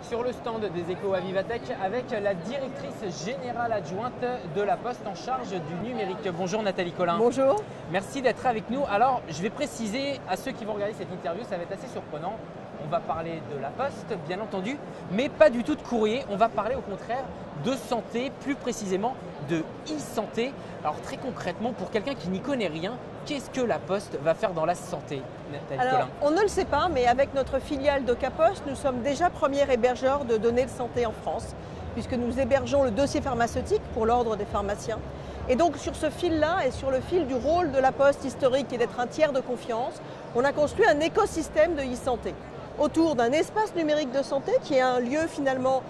sur le stand des Échos à Vivatech avec la directrice générale adjointe de la Poste en charge du numérique. Bonjour Nathalie Collin. Bonjour. Merci d'être avec nous. Alors, je vais préciser à ceux qui vont regarder cette interview, ça va être assez surprenant. On va parler de la Poste, bien entendu, mais pas du tout de courrier. On va parler au contraire de santé, plus précisément de e-santé. Alors très concrètement, pour quelqu'un qui n'y connaît rien, qu'est-ce que la Poste va faire dans la santé, Nathalie Collin? On ne le sait pas, mais avec notre filiale d'Ocapost, nous sommes déjà premier hébergeur de données de santé en France, puisque nous hébergeons le dossier pharmaceutique pour l'ordre des pharmaciens. Et donc sur ce fil-là et sur le fil du rôle de la Poste historique qui est d'être un tiers de confiance, on a construit un écosystème de e-santé autour d'un espace numérique de santé qui est un lieu finalement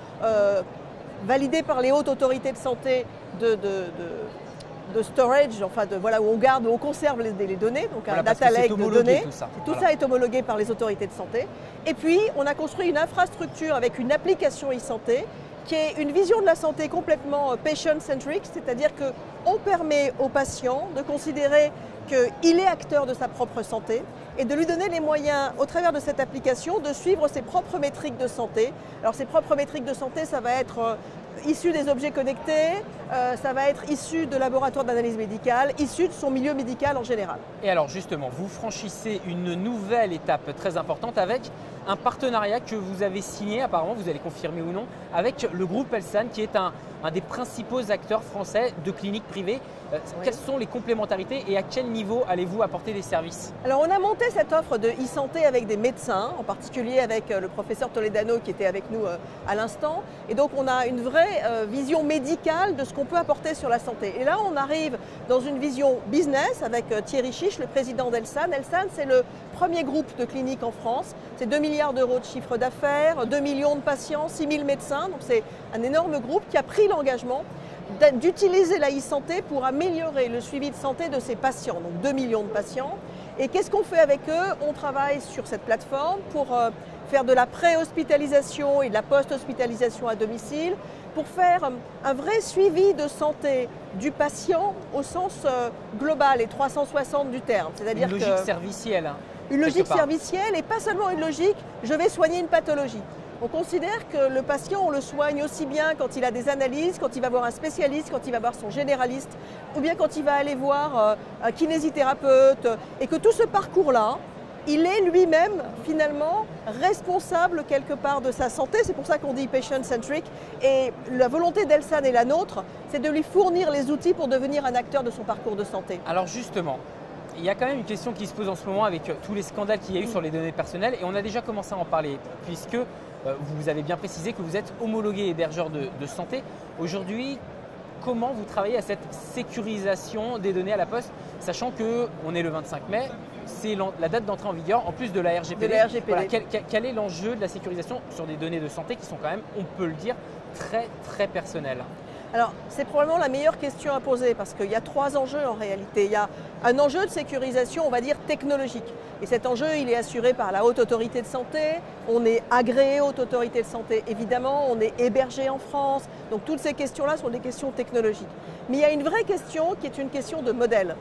validé par les hautes autorités de santé de storage, enfin voilà, où on garde, où on conserve les données, donc voilà, un data lake de données. Tout ça est homologué par les autorités de santé. Et puis, on a construit une infrastructure avec une application e-santé qui est une vision de la santé complètement patient-centric, c'est-à-dire qu'on permet au patient de considérer qu'il est acteur de sa propre santé et de lui donner les moyens, au travers de cette application, de suivre ses propres métriques de santé. Alors ces propres métriques de santé, ça va être issu des objets connectés, ça va être issu de laboratoires d'analyse médicale, issu de son milieu médical en général. Et alors justement, vous franchissez une nouvelle étape très importante avec un partenariat que vous avez signé, apparemment, vous allez confirmer ou non, avec le groupe Elsan qui est un des principaux acteurs français de cliniques privées. Oui. Quelles sont les complémentarités et à quel niveau allez-vous apporter des services? Alors on a monté cette offre de e-santé avec des médecins, en particulier avec le professeur Toledano qui était avec nous à l'instant. Et donc on a une vraie vision médicale de ce qu'on peut apporter sur la santé. Et là on arrive dans une vision business avec Thierry Chiche, le président d'Elsan. Elsan, c'est le premier groupe de cliniques en France. C'est 2 milliards d'euros de chiffre d'affaires, 2 millions de patients, 6 000 médecins. Donc c'est un énorme groupe qui a pris l'engagement d'utiliser la e-santé pour améliorer le suivi de santé de ses patients, donc 2 millions de patients. Et qu'est-ce qu'on fait avec eux? On travaille sur cette plateforme pour faire de la pré-hospitalisation et de la post-hospitalisation à domicile, pour faire un vrai suivi de santé du patient au sens global et 360 du terme. C'est-à-dire une logique servicielle. Une logique servicielle et pas seulement une logique « je vais soigner une pathologie ». On considère que le patient, on le soigne aussi bien quand il a des analyses, quand il va voir un spécialiste, quand il va voir son généraliste, ou bien quand il va aller voir un kinésithérapeute, et que tout ce parcours-là, il est lui-même finalement responsable quelque part de sa santé. C'est pour ça qu'on dit patient-centric. Et la volonté d'Elsan et la nôtre, c'est de lui fournir les outils pour devenir un acteur de son parcours de santé. Alors justement, il y a quand même une question qui se pose en ce moment avec tous les scandales qu'il y a eu sur les données personnelles et on a déjà commencé à en parler puisque vous avez bien précisé que vous êtes homologué hébergeur de santé. Aujourd'hui, comment vous travaillez à cette sécurisation des données à la Poste, sachant qu'on est le 25 mai, c'est la date d'entrée en vigueur en plus de la RGPD. Voilà, quel est l'enjeu de la sécurisation sur des données de santé qui sont quand même, on peut le dire, très très personnelles? Alors, c'est probablement la meilleure question à poser parce qu'il y a 3 enjeux en réalité. Il y a un enjeu de sécurisation, on va dire, technologique. Et cet enjeu, il est assuré par la Haute Autorité de Santé. On est agréé Haute Autorité de Santé, évidemment. On est hébergé en France. Donc, toutes ces questions-là sont des questions technologiques. Mais il y a une vraie question qui est une question de modèle.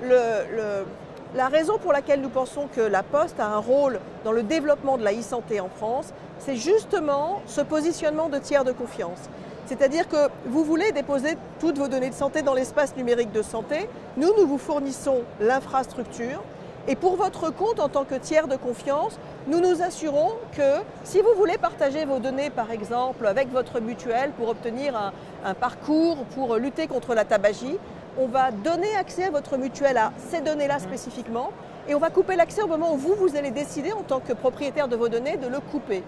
La raison pour laquelle nous pensons que la Poste a un rôle dans le développement de la e-santé en France, c'est justement ce positionnement de tiers de confiance. C'est-à-dire que vous voulez déposer toutes vos données de santé dans l'espace numérique de santé. Nous vous fournissons l'infrastructure. Et pour votre compte, en tant que tiers de confiance, nous nous assurons que si vous voulez partager vos données, par exemple, avec votre mutuelle pour obtenir un parcours, pour lutter contre la tabagie, on va donner accès à votre mutuelle à ces données-là spécifiquement. Et on va couper l'accès au moment où vous allez décider, en tant que propriétaire de vos données, de le couper.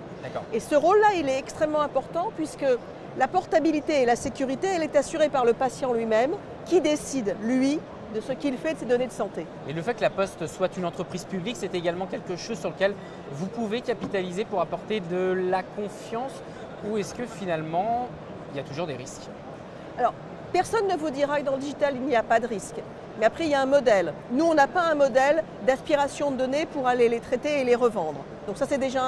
Et ce rôle-là, il est extrêmement important puisque la portabilité et la sécurité, elle est assurée par le patient lui-même qui décide, lui, de ce qu'il fait de ses données de santé. Et le fait que la Poste soit une entreprise publique, c'est également quelque chose sur lequel vous pouvez capitaliser pour apporter de la confiance ou est-ce que finalement, il y a toujours des risques? Alors, personne ne vous dira que dans le digital, il n'y a pas de risque. Mais après, il y a un modèle. Nous, on n'a pas un modèle d'aspiration de données pour aller les traiter et les revendre. Donc ça, c'est déjà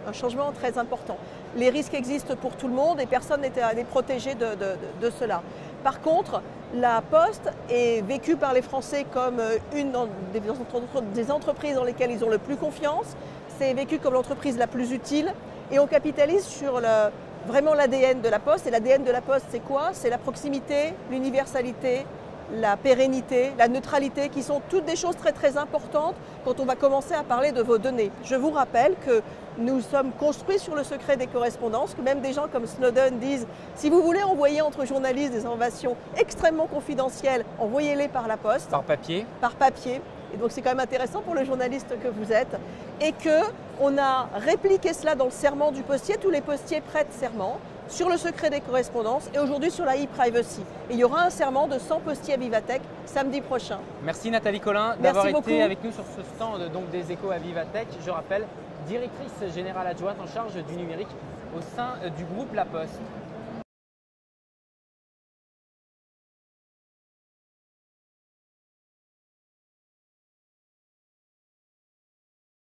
un changement très important. Les risques existent pour tout le monde et personne n'est protégé de cela. Par contre, la Poste est vécue par les Français comme une des entreprises dans lesquelles ils ont le plus confiance. C'est vécu comme l'entreprise la plus utile. Et on capitalise sur vraiment l'ADN de la Poste. Et l'ADN de la Poste, c'est quoi? C'est la proximité, l'universalité, la pérennité, la neutralité, qui sont toutes des choses très très importantes quand on va commencer à parler de vos données. Je vous rappelle que nous sommes construits sur le secret des correspondances, que même des gens comme Snowden disent si vous voulez envoyer entre journalistes des informations extrêmement confidentielles, envoyez-les par la Poste. Par papier. Par papier. Et donc c'est quand même intéressant pour le journaliste que vous êtes. Et qu'on a répliqué cela dans le serment du postier. Tous les postiers prêtent serment sur le secret des correspondances et aujourd'hui sur la e-privacy. Et il y aura un serment de 100 postiers à Vivatech samedi prochain. Merci Nathalie Collin d'avoir été avec nous sur ce stand donc, des Échos à Vivatech. Je rappelle, directrice générale adjointe en charge du numérique au sein du groupe La Poste.